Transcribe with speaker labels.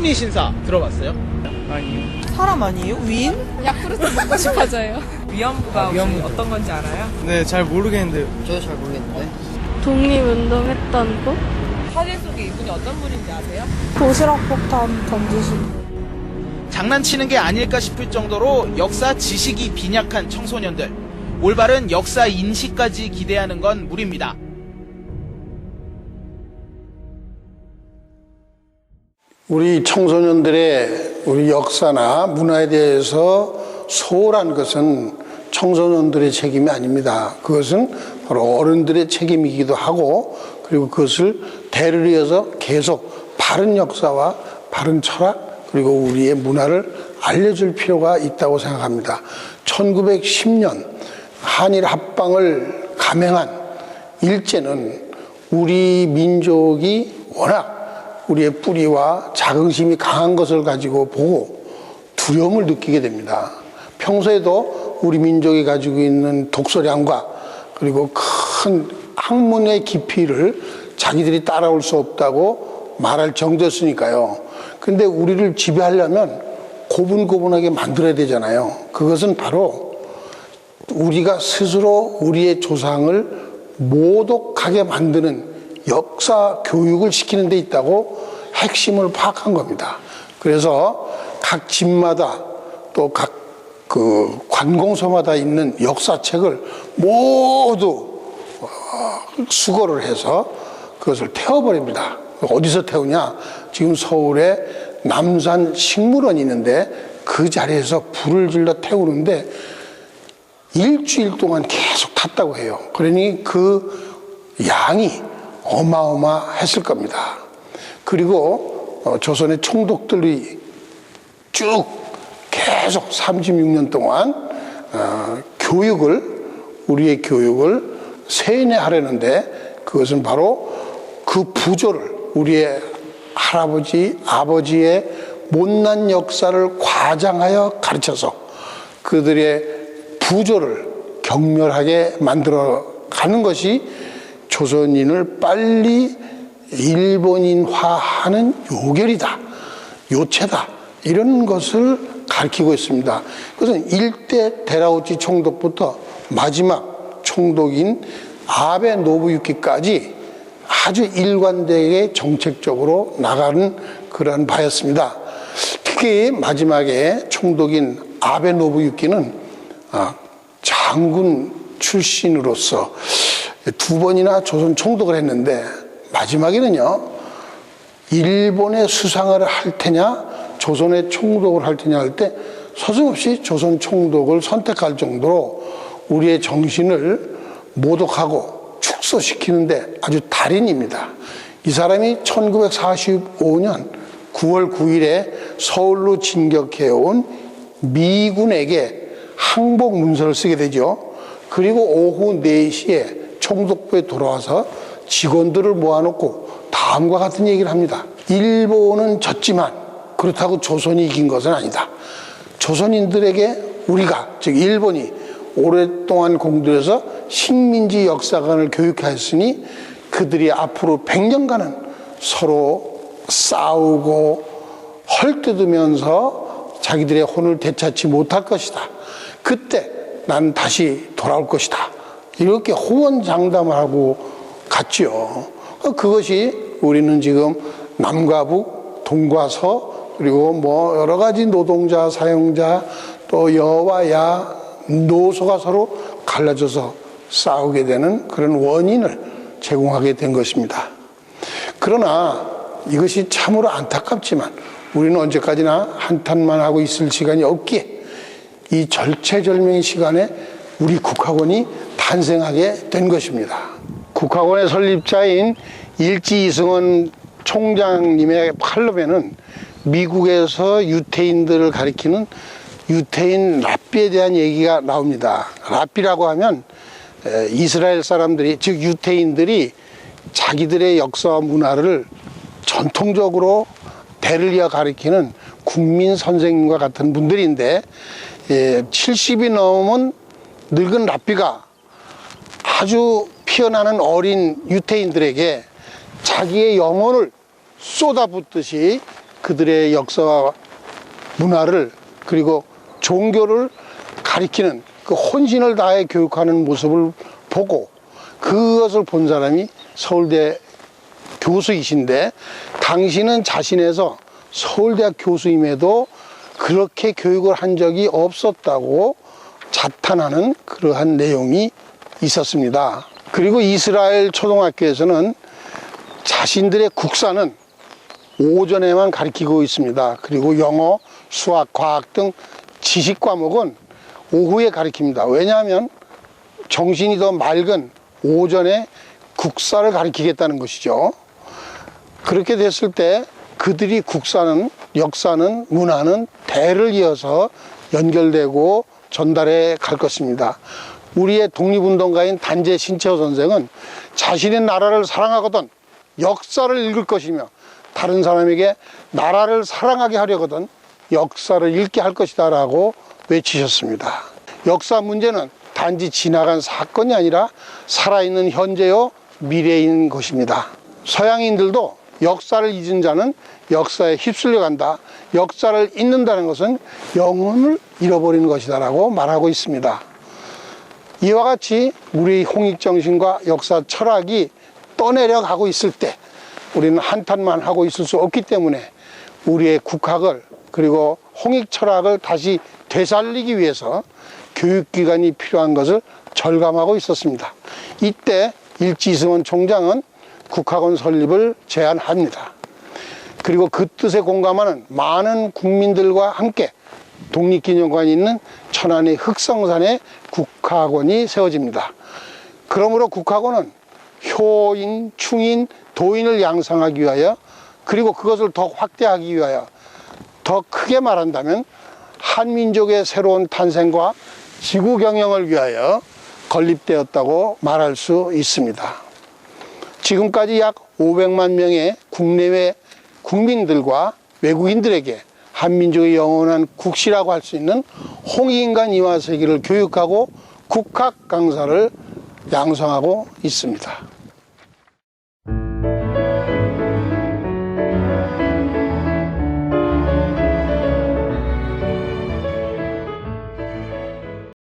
Speaker 1: 심리신사 들어봤어요?
Speaker 2: 아니요.
Speaker 3: 사람 아니에요? 위인?
Speaker 4: 야쿠르트 먹고 싶어져요.
Speaker 2: 위안부가
Speaker 3: 위안부.
Speaker 2: 어떤 건지 알아요?
Speaker 3: 네, 잘 모르겠는데.
Speaker 5: 저도 잘 모르겠는데.
Speaker 4: 독립운동했던 곳?
Speaker 2: 사진 속에 이분이 어떤 분인지 아세요?
Speaker 4: 도시락 폭탄 던지신 분.
Speaker 1: 장난치는 게 아닐까 싶을 정도로 역사 지식이 빈약한 청소년들. 올바른 역사 인식까지 기대하는 건 무리입니다.
Speaker 6: 우리 청소년들의 우리 역사나 문화에 대해서 소홀한 것은 청소년들의 책임이 아닙니다. 그것은 바로 어른들의 책임이기도 하고, 그리고 그것을 대를 이어서 계속 바른 역사와 바른 철학, 그리고 우리의 문화를 알려줄 필요가 있다고 생각합니다. 1910년 한일 합방을 감행한 일제는 우리 민족이 워낙 우리의 뿌리와 자긍심이 강한 것을 가지고 보고 두려움을 느끼게 됩니다. 평소에도 우리 민족이 가지고 있는 독서량과 그리고 큰 학문의 깊이를 자기들이 따라올 수 없다고 말할 정도였으니까요. 근데 우리를 지배하려면 고분고분하게 만들어야 되잖아요. 그것은 바로 우리가 스스로 우리의 조상을 모독하게 만드는 역사 교육을 시키는 데 있다고 핵심을 파악한 겁니다. 그래서 각 집마다 또 각 그 관공서마다 있는 역사책을 모두 수거를 해서 그것을 태워버립니다. 어디서 태우냐? 지금 서울에 남산 식물원이 있는데 그 자리에서 불을 질러 태우는데 일주일 동안 계속 탔다고 해요. 그러니 그 양이 어마어마했을 겁니다. 그리고 조선의 총독들이 쭉 계속 36년 동안 우리의 교육을 세뇌하려는데, 그것은 바로 그 부조를, 우리의 할아버지, 아버지의 못난 역사를 과장하여 가르쳐서 그들의 부조를 경멸하게 만들어 가는 것이 조선인을 빨리 일본인화하는 요결이다, 요체다, 이런 것을 가르치고 있습니다. 그것은 일대 데라우치 총독부터 마지막 총독인 아베 노부유키까지 아주 일관되게 정책적으로 나가는 그러한 바였습니다. 특히 마지막에 총독인 아베 노부유키는 장군 출신으로서 2번이나 조선 총독을 했는데, 마지막에는요, 일본의 수상을 할 테냐 조선의 총독을 할 테냐 할 때 서슴없이 조선 총독을 선택할 정도로 우리의 정신을 모독하고 축소시키는데 아주 달인입니다. 이 사람이 1945년 9월 9일에 서울로 진격해온 미군에게 항복 문서를 쓰게 되죠. 그리고 오후 4시에 총독부에 돌아와서 직원들을 모아놓고 다음과 같은 얘기를 합니다. 일본은 졌지만 그렇다고 조선이 이긴 것은 아니다. 조선인들에게 우리가, 즉 일본이 오랫동안 공들여서 식민지 역사관을 교육했으니 그들이 앞으로 100년간은 서로 싸우고 헐뜯으면서 자기들의 혼을 되찾지 못할 것이다. 그때 난 다시 돌아올 것이다. 이렇게 호언장담을 하고 갔죠. 그것이 우리는 지금 남과 북, 동과 서, 그리고 뭐 여러 가지 노동자, 사용자, 또 여와 야, 노소가 서로 갈라져서 싸우게 되는 그런 원인을 제공하게 된 것입니다. 그러나 이것이 참으로 안타깝지만 우리는 언제까지나 한탄만 하고 있을 시간이 없기에 이 절체절명의 시간에 우리 국학원이 탄생하게 된 것입니다. 국학원의 설립자인 일지 이승원 총장님의 칼럼에는 미국에서 유태인들을 가리키는 유태인 랍비에 대한 얘기가 나옵니다. 랍비라고 하면 이스라엘 사람들이, 즉 유태인들이 자기들의 역사와 문화를 전통적으로 대를 이어 가리키는 국민 선생님과 같은 분들인데, 70이 넘은 늙은 랍비가 아주 피어나는 어린 유태인들에게 자기의 영혼을 쏟아붓듯이 그들의 역사와 문화를 그리고 종교를 가리키는 그 혼신을 다해 교육하는 모습을 보고 그것을 본 사람이 서울대 교수이신데 당신은 자신에서 서울대학 교수임에도 그렇게 교육을 한 적이 없었다고 자탄하는 그러한 내용이 있었습니다. 그리고 이스라엘 초등학교에서는 자신들의 국사는 오전에만 가르치고 있습니다. 그리고 영어, 수학, 과학 등 지식 과목은 오후에 가르칩니다. 왜냐하면 정신이 더 맑은 오전에 국사를 가르치겠다는 것이죠. 그렇게 됐을 때 그들이 국사는, 역사는, 문화는 대를 이어서 연결되고 전달해 갈 것입니다. 우리의 독립운동가인 단재 신채호 선생은 자신의 나라를 사랑하거든 역사를 읽을 것이며 다른 사람에게 나라를 사랑하게 하려거든 역사를 읽게 할 것이다 라고 외치셨습니다. 역사 문제는 단지 지나간 사건이 아니라 살아있는 현재요 미래인 것입니다. 서양인들도 역사를 잊은 자는 역사에 휩쓸려 간다. 역사를 잊는다는 것은 영혼을 잃어버리는 것이다 라고 말하고 있습니다. 이와 같이 우리의 홍익정신과 역사 철학이 떠내려 가고 있을 때 우리는 한탄만 하고 있을 수 없기 때문에 우리의 국학을 그리고 홍익철학을 다시 되살리기 위해서 교육기관이 필요한 것을 절감하고 있었습니다. 이때 일지승원 총장은 국학원 설립을 제안합니다. 그리고 그 뜻에 공감하는 많은 국민들과 함께 독립기념관이 있는 천안의 흑성산에 국학원이 세워집니다. 그러므로 국학원은 효인, 충인, 도인을 양성하기 위하여 그리고 그것을 더 확대하기 위하여 더 크게 말한다면 한민족의 새로운 탄생과 지구 경영을 위하여 건립되었다고 말할 수 있습니다. 지금까지 약 500만 명의 국내외 국민들과 외국인들에게 한민족의 영원한 국시라고 할 수 있는 홍익인간 이화세계를 교육하고 국학 강사를 양성하고 있습니다.